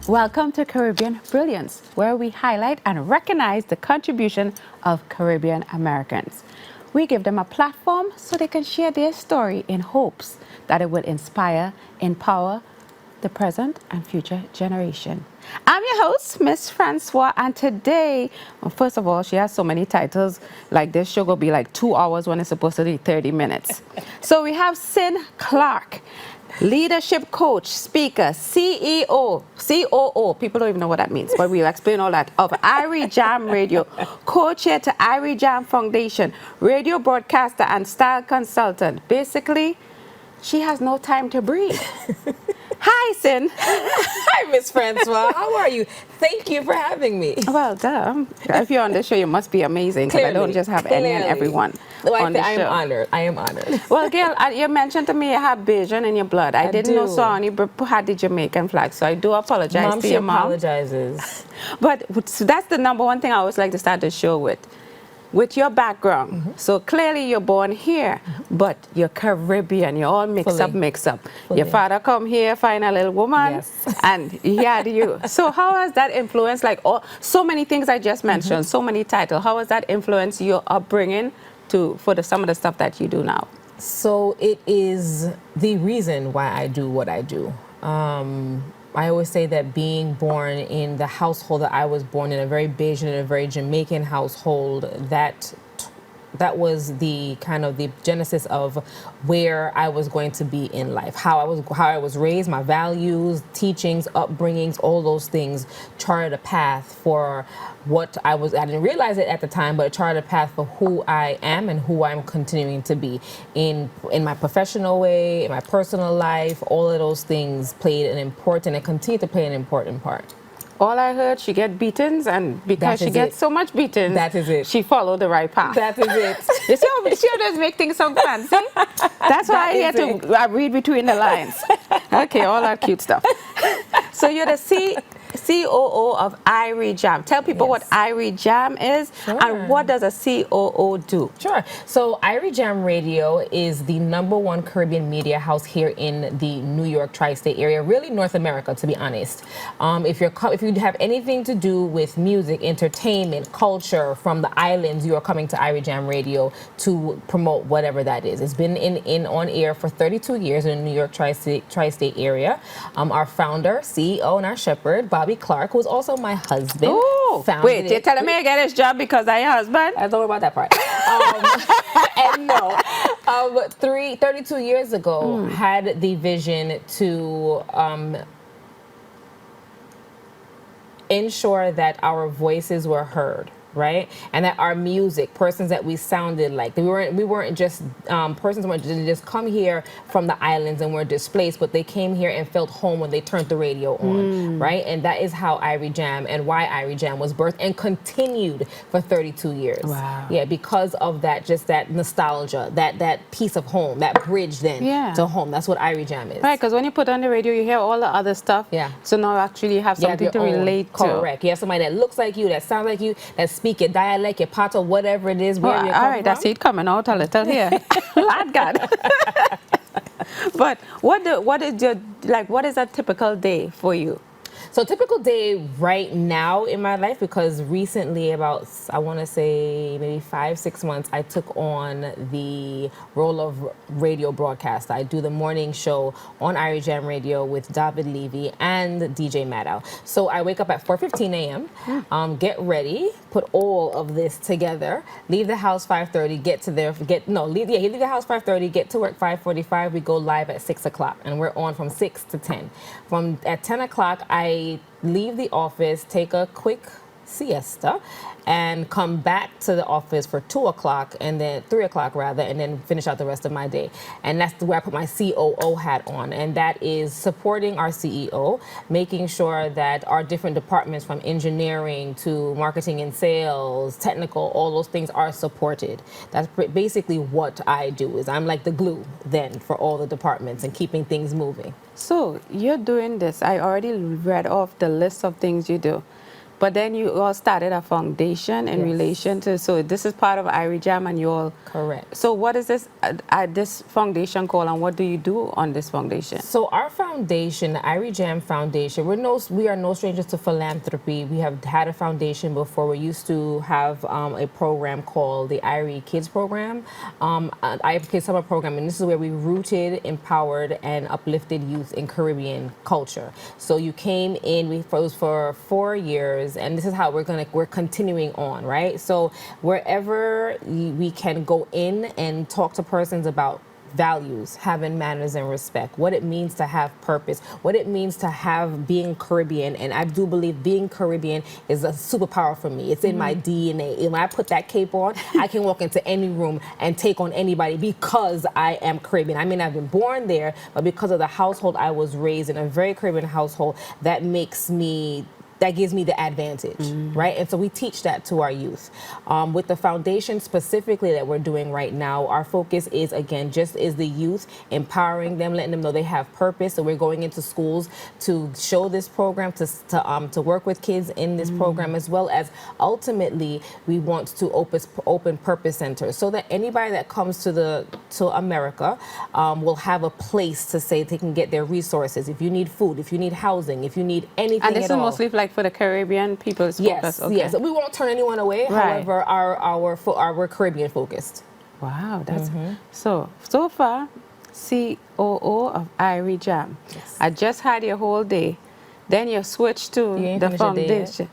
Welcome to Caribbean Brilliance, where we highlight and recognize the contribution of Caribbean Americans. We give them a platform so they can share their story in hopes that it will inspire, empower the present and future generation. I'm your host, Mss Francois, and today, well, first of all, she has so many titles, like this show will be like 2 hours when it's supposed to be 30 minutes. So we have Syn Clarke, leadership coach, speaker, CEO, COO, people don't even know what that means, but we'll explain all that, of Irie Jam Radio, co-chair to Irie Jam Foundation, radio broadcaster and style consultant. Basically, she has no time to breathe. Hi, Syn. Hi, Mss Francois. How are you? Thank you for having me. Well, if you're on the show, you must be amazing, because I don't just have any and everyone on the show. I am honored. I am honored. Well, girl, you mentioned to me you have Bajan in your blood. I didn't know so only had the Jamaican flag, so I do apologize to your mom. Apologizes. But that's the number one thing I always like to start the show with. With your background, so clearly you're born here, but you're Caribbean, you're all mix up. Your father come here, find a little woman, and he had you. So how has that influenced, like so many things I just mentioned, so many titles, how has that influenced your upbringing for some of the stuff that you do now? So it is the reason why I do what I do. I always say that being born in the household that I was born in, a very Bajan and a very Jamaican household, that was the kind of the genesis of where I was going to be in life, how I was raised, my values, teachings, upbringings, all those things charted a path for what I didn't realize it at the time, but it charted a path for who I am and who I'm continuing to be in my professional way, in my personal life. All of those things played an important and continue to play an important part. All I heard, she get beatings, and because she gets so much beatings, that is it. She followed the right path. That is it. You see how does make things so fancy? That's why I hear to read between the lines. Okay, all that cute stuff. So you're the COO of Irie Jam. Tell people what Irie Jam is and what does a COO do? Sure. So Irie Jam Radio is the #1 Caribbean media house here in the New York tri-state area, really North America, to be honest. If you have anything to do with music, entertainment, culture from the islands, you are coming to Irie Jam Radio to promote whatever that is. It's been on air for 32 years in the New York tri-state area. Our founder, CEO, and our shepherd, Bobby Clarke, who's also my husband. Oh, wait, you're telling me I get his job because I'm your husband? I don't worry about that part. And no, 32 years ago, had the vision to ensure that our voices were heard. Right, and that our music, persons that we sounded like, we weren't just persons who didn't just come here from the islands and were displaced, but they came here and felt home when they turned the radio on, right? And that is how Irie Jam and why Irie Jam was birthed and continued for 32 years. Wow. Yeah, because of that, just that nostalgia, that piece of home, that bridge then to home. That's what Irie Jam is. Right, because when you put on the radio, you hear all the other stuff. Yeah. So now actually you have something to relate to. Correct. You have somebody that looks like you, that sounds like you, that speak your dialect, your part or whatever it is, where you come all right, from. I see it coming out a little here. Lord God. But what is a typical day for you? So typical day right now in my life, because recently, about, I want to say maybe 5-6 months, I took on the role of radio broadcaster. I do the morning show on Irie Jam Radio with David Levy and DJ Maddow. So I wake up at 4:15 a.m., get ready, put all of this together, leave the house 5:30, leave the house 5:30, get to work 5:45. We go live at 6 o'clock, and we're on from 6 to 10. At 10 o'clock, I leave the office, take a quick siesta, and come back to the office for 2 o'clock and then 3 o'clock rather, and then finish out the rest of my day. And that's where I put my COO hat on, and that is supporting our CEO, making sure that our different departments from engineering to marketing and sales, technical, all those things are supported. That's basically what I do. Is I'm like the glue then for all the departments and keeping things moving. So you're doing this. I already read off the list of things you do. But then you all started a foundation in Yes. relation to, so this is part of Irie Jam and you all. Correct. So what is this foundation called, and what do you do on this foundation? So our foundation, the Irie Jam Foundation, we are no strangers to philanthropy. We have had a foundation before. We used to have a program called the Irie Kids Program, Irie Kids Summer Program, and this is where we rooted, empowered, and uplifted youth in Caribbean culture. So you came in, it was for 4 years, and this is how we're continuing on, right? So wherever we can go in and talk to persons about values, having manners and respect, what it means to have purpose, what it means to have being Caribbean. And I do believe being Caribbean is a superpower for me. It's in my DNA. And when I put that cape on, I can walk into any room and take on anybody because I am Caribbean. I mean, I've been born there, but because of the household I was raised in, a very Caribbean household, that gives me the advantage, right? And so we teach that to our youth. With the foundation specifically that we're doing right now, our focus is, again, just is the youth, empowering them, letting them know they have purpose. So we're going into schools to show this program, to work with kids in this program, as well as ultimately we want to open purpose centers so that anybody that comes to America will have a place to say they can get their resources. If you need food, if you need housing, if you need anything And this at is all. mostly like for the Caribbean people's focus. Okay. Yes. We won't turn anyone away. Right. However, we're Caribbean focused. Wow, that's so far, COO of Irie Jam. Yes. I just had your whole day. Then you switched to ain't the finished your day yet? foundation.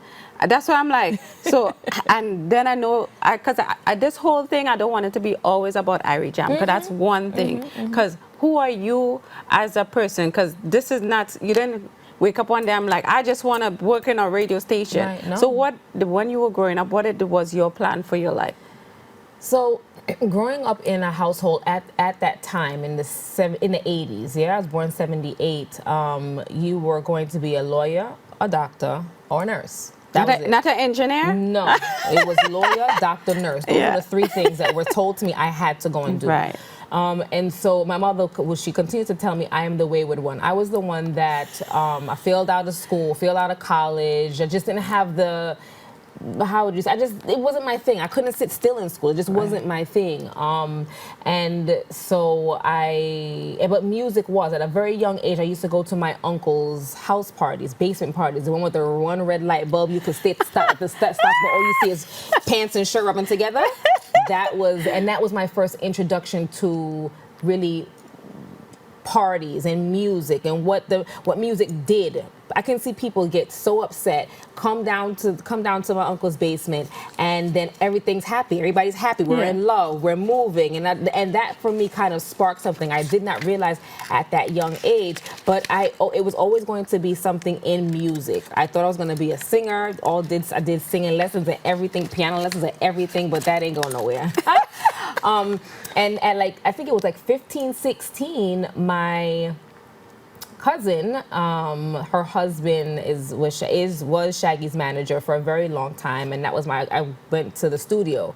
That's why I'm like, so, and then I know, because this whole thing, I don't want it to be always about Irie Jam, because that's one thing. Because who are you as a person? Because this is not, you didn't wake up one day, I'm like, I just want to work in a radio station. Right, no. So when you were growing up, what was your plan for your life? So, growing up in a household at that time in the 80s, I was born 78. You were going to be a lawyer, a doctor, or a nurse. Not an engineer? No, it was lawyer, doctor, nurse. Those were the three things that were told to me I had to go and do. Right. And so my mother, she continued to tell me I am the wayward one. I was the one that I failed out of school, failed out of college. I just didn't have the, how would you say, it wasn't my thing. I couldn't sit still in school. It just wasn't my thing. And so but music was. At a very young age, I used to go to my uncle's house parties, basement parties, the one with the one red light bulb. You could stop at the stop, but all you see is pants and shirt rubbing together. That was my first introduction to really parties and music and what music did. I can see people get so upset, come down to my uncle's basement, and then everything's happy. Everybody's happy. We're in love. We're moving, and that for me kind of sparked something I did not realize at that young age. But it was always going to be something in music. I thought I was going to be a singer. I did singing lessons and everything, piano lessons and everything, but that ain't going nowhere. And at I think it was 15, 16, my cousin, her husband was Shaggy's manager for a very long time, and that was I went to the studio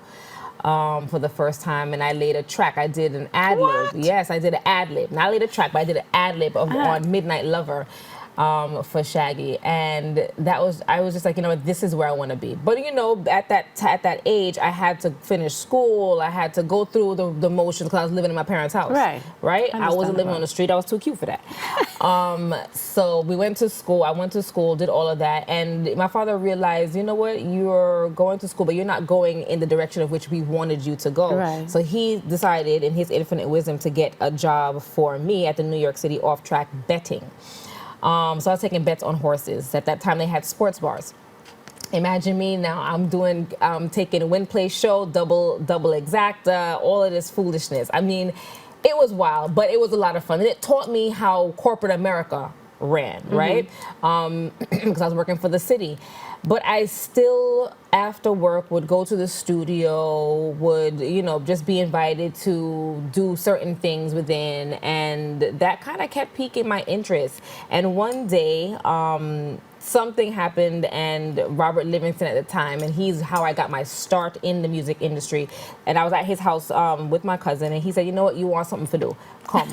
for the first time, and I laid a track. I did an ad lib. Yes, I did an ad lib. Not laid a track, but I did an ad lib on Midnight Lover. For Shaggy, and I was just like, this is where I want to be. But at that age, I had to finish school. I had to go through the motions because I was living in my parents' house. Right. I wasn't living on the street. I was too cute for that. So we went to school. I went to school, did all of that, and my father realized, you know what, you're going to school, but you're not going in the direction of which we wanted you to go. Right. So he decided, in his infinite wisdom, to get a job for me at the New York City off-track betting. So I was taking bets on horses. At that time, they had sports bars. Imagine me now. I'm taking win, play, show, double exacta, all of this foolishness. I mean, it was wild, but it was a lot of fun. And it taught me how corporate America ran, right? Because I was working for the city. But I still, after work, would go to the studio, would, just be invited to do certain things within. And that kind of kept piquing my interest. And one day, something happened, and Robert Livingston at the time, and he's how I got my start in the music industry. And I was at his house with my cousin, and he said, you know what, you want something to do? Come.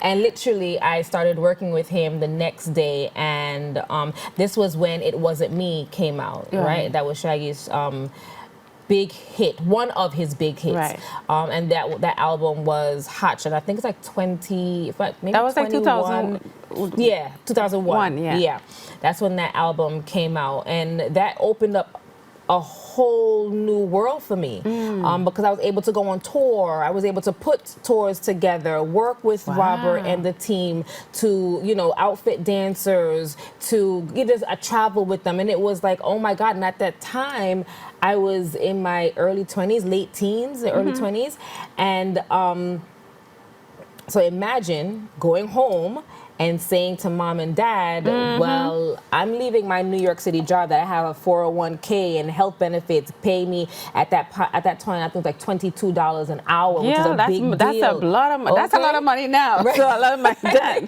And literally, I started working with him the next day, and this was when It Wasn't Me came out, right? That was Shaggy's big hit, one of his big hits. Right. And that album was hot shit. I think it's like 20, maybe that was 21. like 2000. Yeah, 2001. Yeah. That's when that album came out, and that opened up a whole new world for me, because I was able to go on tour. I was able to put tours together, work with Robert and the team to, outfit dancers, to I travel with them, and it was like, oh my God. And at that time, I was in my early 20s, late teens, early 20s, and so imagine going home and saying to mom and dad, well, I'm leaving my New York City job that I have a 401k and health benefits pay me at that time, I think like $22 an hour, which is a big deal. That's a lot of money. That's a lot of money now. Right. So a lot of money then.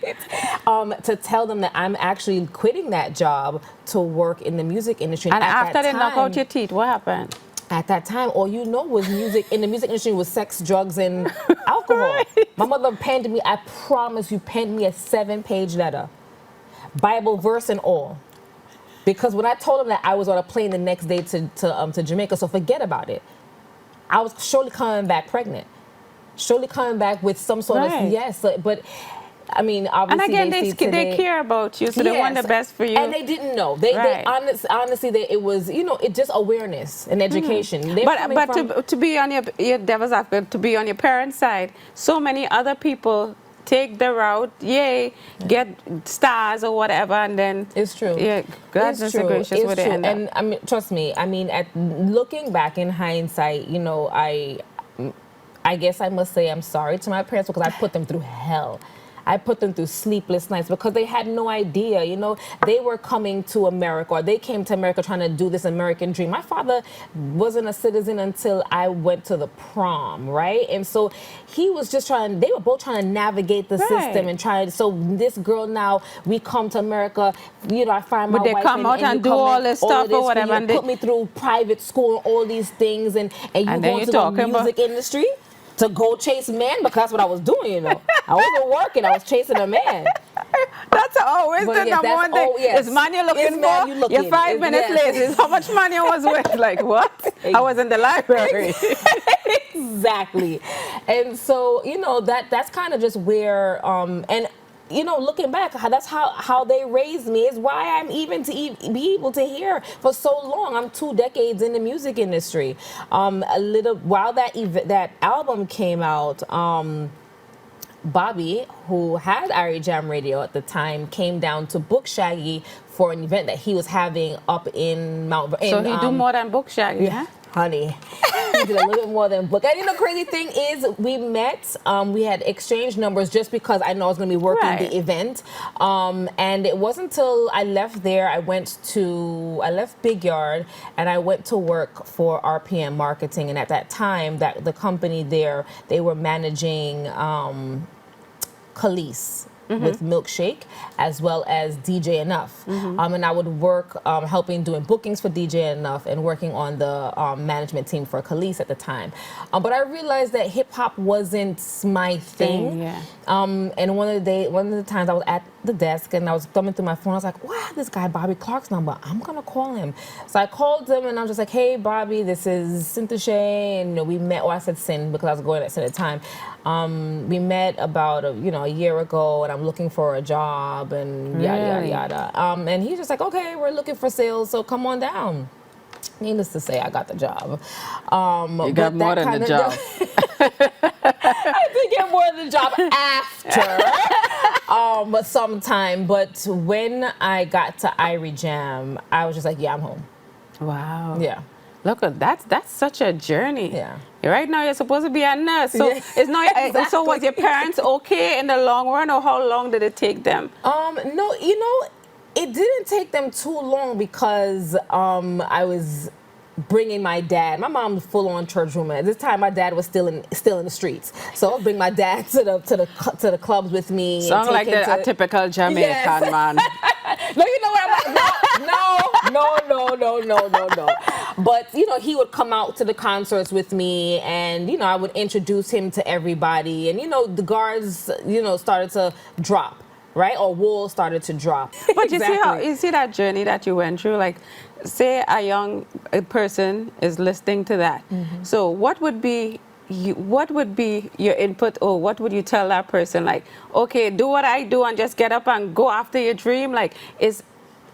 To tell them that I'm actually quitting that job to work in the music industry. And after they knock out your teeth, what happened? At that time, all you know was music. In the music industry was sex, drugs, and alcohol. Right. My mother penned me, I promise you, penned me a 7-page letter. Bible verse and all. Because when I told them that I was on a plane the next day to Jamaica, so forget about it. I was surely coming back pregnant. Surely coming back with some sort of, yes, but... I mean, obviously, and again, they care about you, so they want the best for you. And they didn't know. They honestly, it was, it just awareness and education. But to be on your devil's advocate, to be on your parents' side, so many other people take the route, get stars or whatever, and then it's true. Yeah, God's just gracious with it. And I mean, trust me. I mean, looking back in hindsight, I guess I must say I'm sorry to my parents because I put them through hell. I put them through sleepless nights because they had no idea, they were coming to America, or they came to America trying to do this American dream. My father wasn't a citizen until I went to the prom, right? And so he was just they were both trying to navigate the system and so this girl now, we come to America, I find my wife. But they come out and do all this stuff or whatever. And put me through private school and all these things, and you go to the music industry to go chase men, because that's what I was doing, I wasn't working, I was chasing a man. That's always the number one thing. It's man you're looking for. You're 5 minutes late. It's how much money I was with. Like, what? I was in the library. Exactly. And so, that's kind of just where, looking back, that's how they raised me, is why I'm even to be able to hear for so long. I'm 2 decades in the music industry. While that album came out, Bobby, who had Irie Jam Radio at the time, came down to book Shaggy for an event that he was having up in Mount. So he do more than book Shaggy, huh? Honey, he did a little bit more than book. And the crazy thing is, we met, we had exchanged numbers just because I know I was going to be working the event. And it wasn't until I left there, I left Big Yard, and I went to work for RPM Marketing. And at that time, the company there, they were managing Khalees. With Milkshake, as well as DJ Enough. And I would work helping doing bookings for DJ Enough and working on the management team for Khalees at the time. But I realized that hip hop wasn't my thing. And one of the times I was at the desk and I was thumbing through my phone, I was like, wow, this guy Bobby Clarke's number. I'm gonna call him. So I called him and I was just like, hey Bobby, this is Syntyche, and we met. I said Syn because I was going at the time. We met about a year ago, and I'm looking for a job and yada yada. And he's just like, okay, we're looking for sales, so come on down. Needless to say, I got the job. You got more than the job. I did get more than the job after, but sometime. But when I got to Irie Jam, I was just like, yeah, I'm home. Wow. Yeah. Look, that's such a journey. Yeah. Right now, you're supposed to be a nurse. So it's not. Exactly. So was your parents okay in the long run, or how long did it take them? No, it didn't take them too long because I was bringing my dad. My mom was full on church woman. At this time, my dad was still in the streets. So I'll bring my dad to the clubs with me. Sound like a typical Jamaican man. No, you know what I'm like? No. no. But, you know, he would come out to the concerts with me and, you know, I would introduce him to everybody. And, you know, the guards, you know, started to drop, right? Or walls started to drop. But Exactly. you see that journey that you went through, like, say a young person is listening to that. So what would be your input, or what would you tell that person? Like, okay, do what I do and just get up and go after your dream. Like,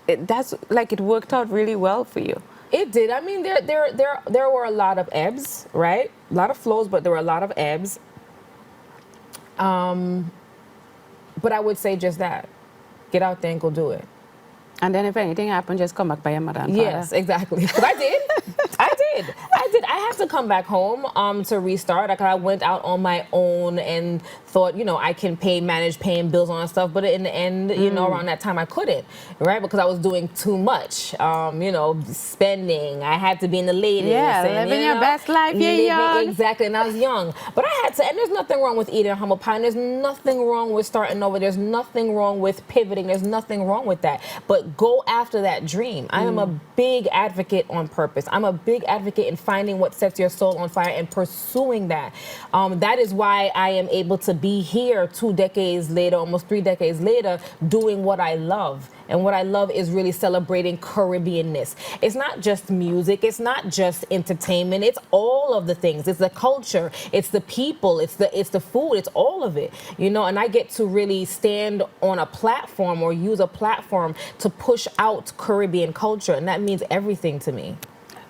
that's like it worked out really well for you. It did. I mean, there were a lot of ebbs, right? A lot of flows, but there were a lot of ebbs. But I would say just that. Get out there and go do it. And then if anything happened, just come back by your mother and Yes, father. exactly. Because I did. I had to come back home to restart. Like, I went out on my own and thought, you know, I can manage paying bills on stuff. But in the end, you know, around that time I couldn't, right? Because I was doing too much, you know, spending. I had to be in the latest. Yeah, and, living your best life. You're young. Exactly, and I was young. But I had to, and there's nothing wrong with eating humble pie. And there's nothing wrong with starting over. There's nothing wrong with pivoting. There's nothing wrong with that. But go after that dream. I am a big advocate on purpose. I'm a big advocate in finding what sets your soul on fire and pursuing that. That is why I am able to be here 2 decades later, almost 3 decades later, doing what I love. And what I love is really celebrating Caribbeanness. It's not just music. It's not just entertainment. It's all of the things. It's the culture. It's the people. It's the food. It's all of it. You know, and I get to really stand on a platform or use a platform to push out Caribbean culture. And that means everything to me.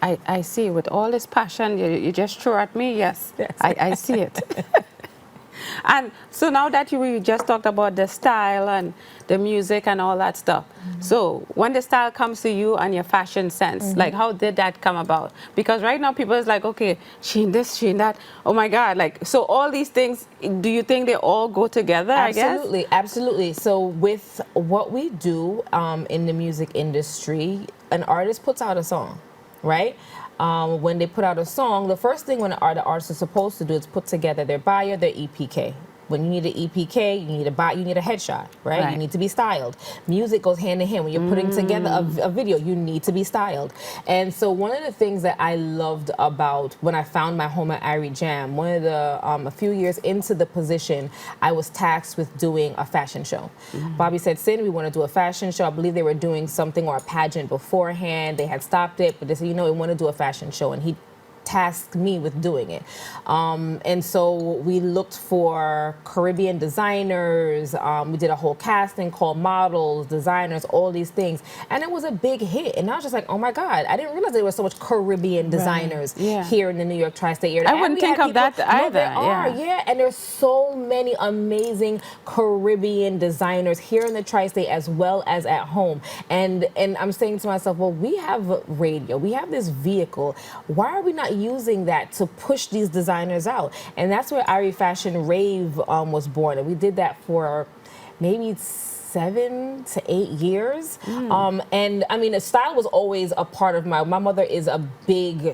I see. With all this passion you just throw at me, yes. I see it. And so now that we just talked about the style and the music and all that stuff. So when the style comes to you and your fashion sense, like, how did that come about? Because right now people is like, okay, she in this, she in that. Oh my God. Like, so all these things, do you think they all go together, Absolutely, I guess? absolutely. So with what we do in the music industry, an artist puts out a song, right? When they put out a song, the first thing the artist is supposed to do is put together their bio, their EPK. When you need an EPK, you need a headshot, right? You need to be styled. Music goes hand in hand. When you're putting together a video, you need to be styled. And so one of the things that I loved about when I found my home at Irie Jam, a few years into the position, I was tasked with doing a fashion show. Bobby said, Syn, we want to do a fashion show. I believe they were doing something or a pageant beforehand. They had stopped it, but they said, you know, we want to do a fashion show. And he tasked me with doing it. And so we looked for Caribbean designers. We did a whole casting called models, designers, all these things. And it was a big hit. And I was just like, oh my God, I didn't realize there were so much Caribbean designers here in the New York tri-state area. I wouldn't think of that either. No, there are, yeah. And there's so many amazing Caribbean designers here in the tri-state as well as at home. And I'm saying to myself, well, we have radio. We have this vehicle. Why are we not using that to push these designers out? And that's where Irie Fashion Rave was born. And we did that for maybe 7 to 8 years. And I mean, the style was always a part of my mother is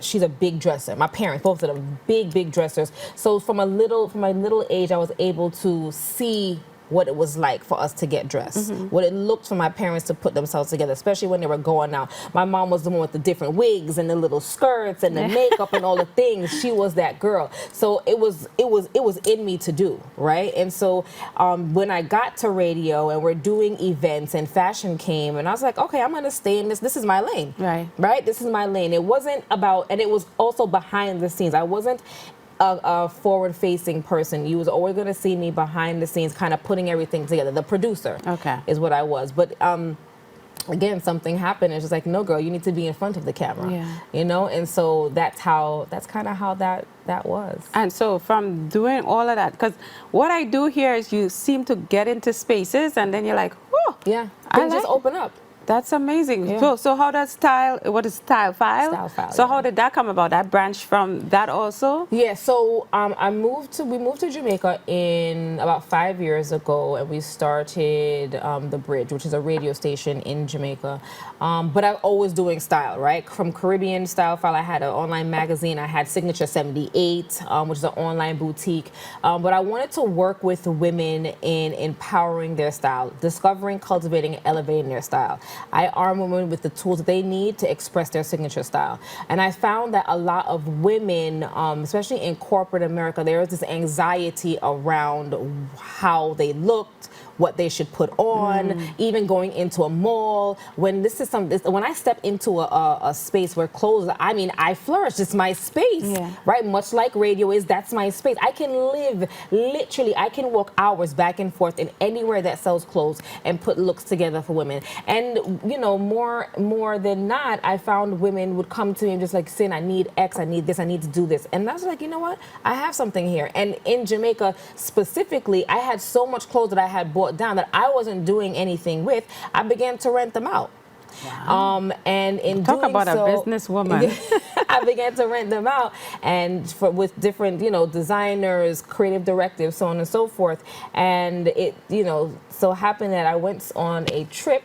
she's a big dresser. My parents, both of them, big dressers. So from my little age, I was able to see what it was like for us to get dressed, what it looked for my parents to put themselves together, especially when they were going out. My mom was the one with the different wigs and the little skirts and the makeup and all the things. She was that girl. So it was in me to do, right? And so when I got to radio and we're doing events and fashion came, and I was like, okay, I'm gonna stay in this. This is my lane, right? This is my lane. It wasn't about, and it was also behind the scenes. I wasn't a forward-facing person. You was always going to see me behind the scenes, kind of putting everything together. The producer is what I was. But again, something happened. It's just like, no, girl, you need to be in front of the camera. You know, and so that's kind of how that was. And so from doing all of that, because what I do here is you seem to get into spaces, and then you're like, oh, things just open up. That's amazing. So how does what is StylePhyle? StylePhyle, so how did that come about? That branch from that also? Yeah, so we moved to Jamaica in about 5 years ago, and we started The Bridge, which is a radio station in Jamaica. But I'm always doing style, right? From Caribbean StylePhyle, I had an online magazine. I had Syntyche 78, which is an online boutique. But I wanted to work with women in empowering their style, discovering, cultivating, and elevating their style. I arm women with the tools that they need to express their signature style. And I found that a lot of women, especially in corporate America, there is this anxiety around how they looked, what they should put on, even going into a mall. When when I step into a space where clothes, I mean, I flourish. It's my space, right? Much like radio is, that's my space. I can live, literally, I can walk hours back and forth in anywhere that sells clothes and put looks together for women. And, you know, more than not, I found women would come to me and just like, Syn, I need X, I need this, I need to do this. And I was like, you know what? I have something here. And in Jamaica specifically, I had so much clothes that I had bought down that I wasn't doing anything with. I began to rent them out. Wow. And in Talk doing about so, a businesswoman. I began to rent them out, and with different, you know, designers, creative directives, so on and so forth. And it, you know, so happened that I went on a trip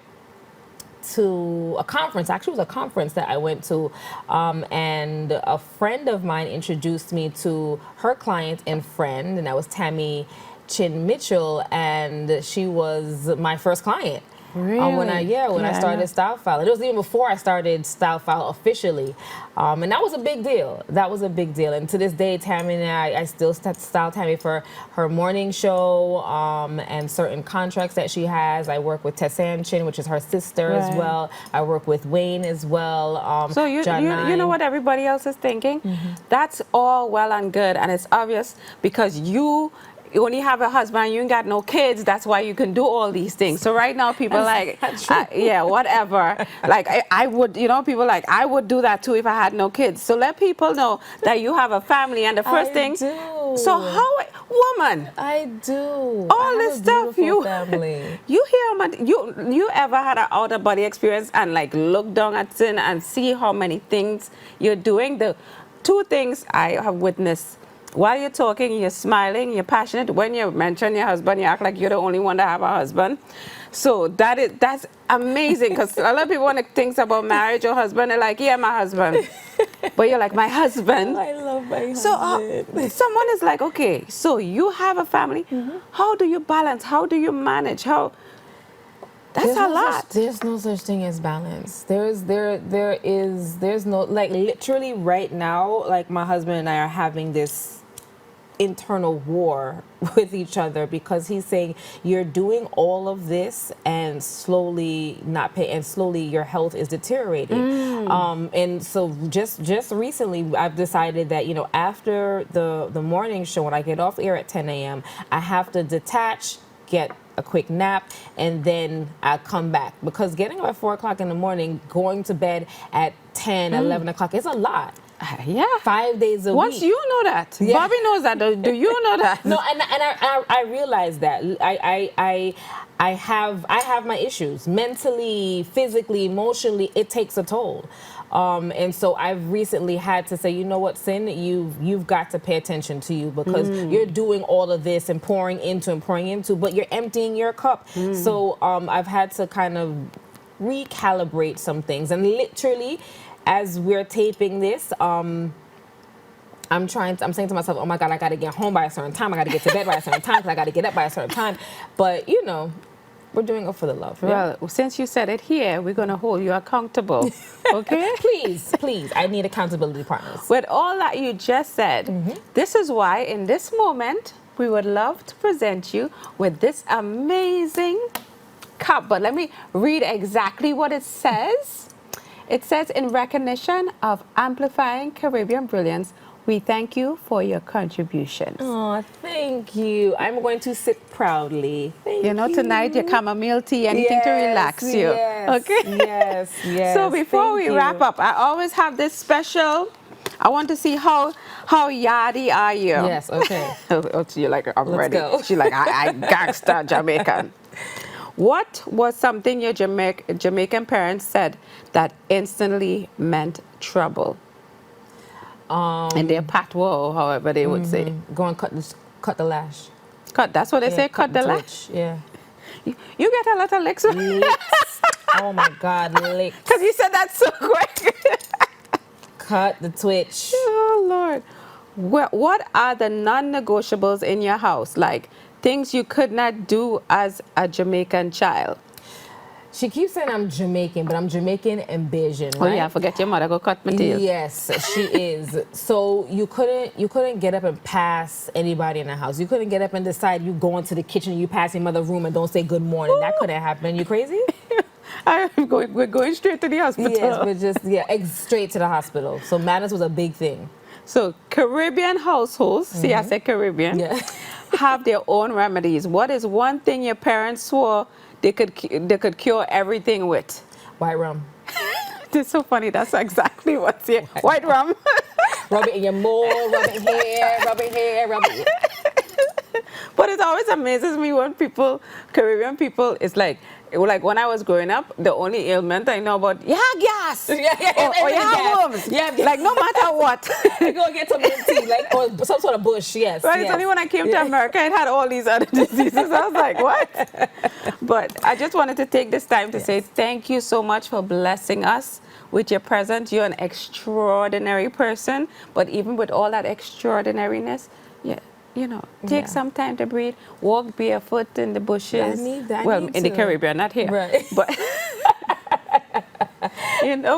to a conference. Actually, it was a conference that I went to, and a friend of mine introduced me to her client and friend, and that was Tammy Chin Mitchell, and she was my first client. Really? When I started StylePhyle. It was even before I started StylePhyle officially. And that was a big deal. That was a big deal. And to this day, Tammy and I still style Tammy for her morning show, and certain contracts that she has. I work with Tessan Chin, which is her sister as well. I work with Wayne as well. So you know what everybody else is thinking? That's all well and good, and it's obvious because when you have a husband, you ain't got no kids. That's why you can do all these things. So right now, people like, yeah, whatever. Like I would, you know, people like I would do that too if I had no kids. So let people know that you have a family. And the first thing, do. So woman, I do. All this stuff family. You hear you ever had an out of body experience and like look down at Syn and see how many things you're doing? The two things I have witnessed. While you're talking, you're smiling, you're passionate. When you mention your husband, you act like you're the only one to have a husband. So that's amazing, because a lot of people want to think about marriage or husband. They're like, yeah, my husband. But you're like, my husband. I love my husband. So someone is like, okay, so you have a family. How do you balance? How do you manage? That's a lot. There's no such thing as balance. There's no, like, literally right now, like, my husband and I are having this internal war with each other, because he's saying you're doing all of this and slowly your health is deteriorating. And so just recently I've decided that, you know, after the morning show, when I get off air at 10 a.m., I have to detach, get a quick nap, and then I come back, because getting up at 4 o'clock in the morning, going to bed at 10, 11 o'clock is a lot. Yeah. 5 days a week. Once you know that. Yeah. Bobby knows that. Do you know that? No, and I realize that. I have my issues. Mentally, physically, emotionally, it takes a toll. And so I've recently had to say, you know what, Syn, you've got to pay attention to you, because you're doing all of this and pouring into, but you're emptying your cup. So I've had to kind of recalibrate some things, and literally, as we're taping this, I'm saying to myself, oh my God, I got to get home by a certain time. I got to get to bed by a certain time, because I got to get up by a certain time. But, you know, we're doing it for the love. Well, since you said it here, we're going to hold you accountable. Okay? Please. I need accountability partners. With all that you just said, this is why in this moment, we would love to present you with this amazing cup. But let me read exactly what it says. It says, in recognition of amplifying Caribbean brilliance, we thank you for your contributions. Oh, thank you. I'm going to sit proudly. Thank you. You know, tonight your chamomile tea, anything to relax you. Yes, okay? Yes. So before we wrap up, I always have this special. I want to see how yardie are you. Yes, okay. You're like, I'm ready. Go. She's like, I gangster Jamaican. What was something your Jamaican parents said that instantly meant trouble? In their patois, however they would say. Go and cut the lash. Cut, that's what they say, cut the lash? Yeah. You get a lot of licks. Oh my God, licks. Because you said that so quick. Cut the twitch. Oh, Lord. What are the non-negotiables in your house? Like things you could not do as a Jamaican child? She keeps saying I'm Jamaican, but I'm Jamaican and Bajan, right? Oh yeah, forget your mother, go cut my tail. Yes, she is. So you couldn't get up and pass anybody in the house. You couldn't get up and decide you go into the kitchen and you pass your mother's room and don't say good morning. That couldn't happen. You crazy? We're going straight to the hospital. Yes, but just straight to the hospital. So manners was a big thing. So Caribbean households, see I said Caribbean, have their own remedies. What is one thing your parents swore they could cure everything with? White rum. It's so funny. That's exactly what's here. White rum. Rub it in your mole, rub it here, rub it here, rub it here. But it always amazes me when Caribbean people, it's like when I was growing up, the only ailment I know about, gas. Or you have worms. Like no matter what. You go get some tea, like or some sort of bush, yes. Right, yes. It's only when I came to America, it had all these other diseases. I was like, what? But I just wanted to take this time to say thank you so much for blessing us with your presence. You're an extraordinary person, but even with all that extraordinariness, take some time to breathe, walk barefoot in the bushes. In the Caribbean, not here. Right. But,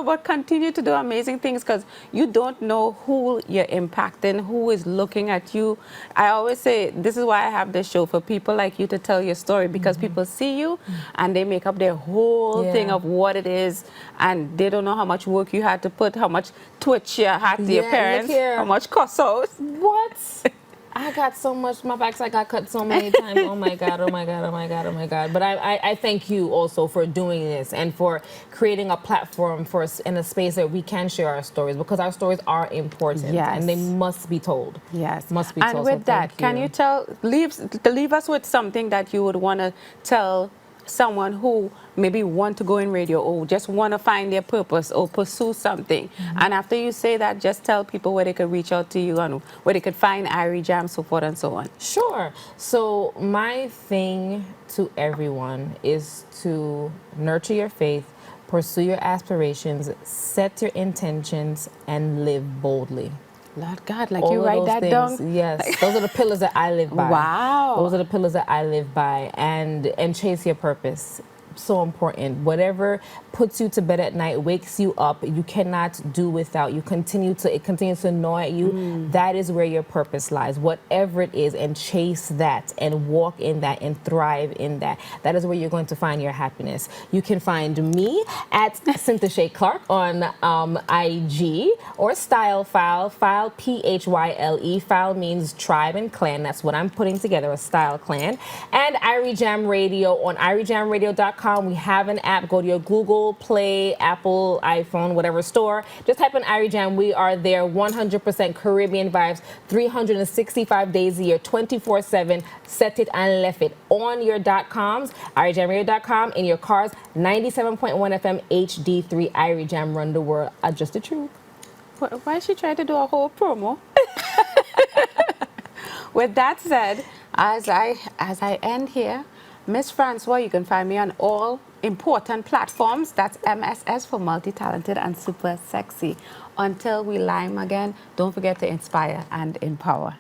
but continue to do amazing things because you don't know who you're impacting, who is looking at you. I always say, this is why I have this show, for people like you to tell your story, because people see you and they make up their whole thing of what it is, and they don't know how much work you had to put, how much twitch you had to your parents, how much cuss out. What? I got so much, my backside got cut so many times. Oh my God, oh my God, oh my God, oh my God. But I thank you also for doing this and for creating a platform for us in a space that we can share our stories, because our stories are important and they must be told. Yes. Must be told. And with that, can you leave us with something that you would want to tell someone who maybe want to go in radio or just want to find their purpose or pursue something? And after you say that, just tell people where they could reach out to you and where they could find Irie Jam, so forth and so on. Sure. So my thing to everyone is to nurture your faith, pursue your aspirations, set your intentions, and live boldly. Lord God, like all you write that down? Yes, those are the pillars that I live by. Wow. Those are the pillars that I live by, and chase your purpose. So important. Whatever puts you to bed at night, wakes you up, you cannot do without. It continues to gnaw at you. That is where your purpose lies. Whatever it is, and chase that and walk in that and thrive in that. That is where you're going to find your happiness. You can find me at Syntyche Clarke on IG, or StylePhyle, Phyle, P-H-Y-L-E. Phyle means tribe and clan. That's what I'm putting together, a style clan. And Irie Jam Radio on IrieJamRadio.com. We have an app. Go to your Google Play, Apple, iPhone, whatever store. Just type in Irie Jam. We are there. 100% Caribbean vibes, 365 days a year, 24/7. Set it and left it on your .coms, IrieJamRadio.com, in your cars, 97.1 FM HD3. Irie Jam, run the world. Just the truth. Why she try to do a whole promo? With that said, as I end here, Mss Francois, you can find me on all important platforms. That's MSS for multi-talented and super sexy. Until we lime again, don't forget to inspire and empower.